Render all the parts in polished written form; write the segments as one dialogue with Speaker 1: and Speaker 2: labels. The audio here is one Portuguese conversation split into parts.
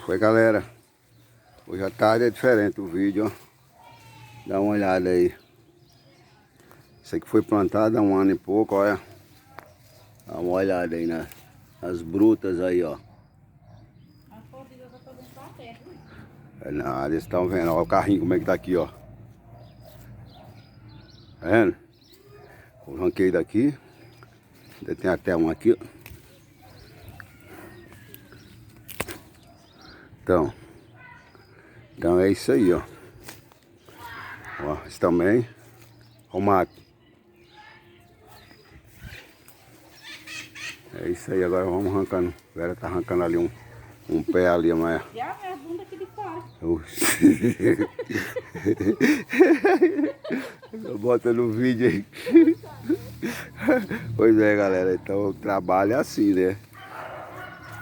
Speaker 1: Oi galera, hoje à tarde é diferente o vídeo, ó. Dá uma olhada aí. Isso aqui foi plantado há um ano e pouco, olha. Dá uma olhada aí nas brutas aí, ó. É nada, vocês estão vendo, olha o carrinho como é que tá aqui, ó. Tá vendo? Eu arranquei daqui. Ainda tem até um aqui, ó. Então é isso aí, ó. Ó, esse também. Ó o mato. É isso aí, agora vamos arrancando. A Vera tá arrancando ali um pé ali, mas...
Speaker 2: Já é a bunda aqui de fora.
Speaker 1: Bota no vídeo aí. Pois é, galera, então o trabalho é assim, né?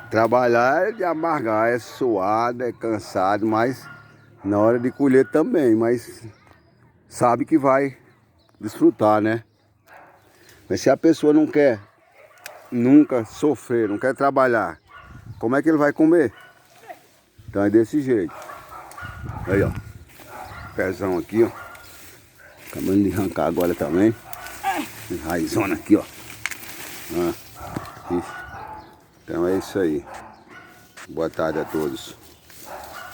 Speaker 1: Trabalhar é de amargar, é suado, é cansado, mas na hora de colher também, mas sabe que vai desfrutar, né? Mas se a pessoa não quer nunca sofrer, não quer trabalhar, como é que ele vai comer? Então é desse jeito. Aí, ó. Pezão aqui, ó. Acabando de arrancar agora também. Raizona aqui, ó. Então é isso aí. Boa tarde a todos.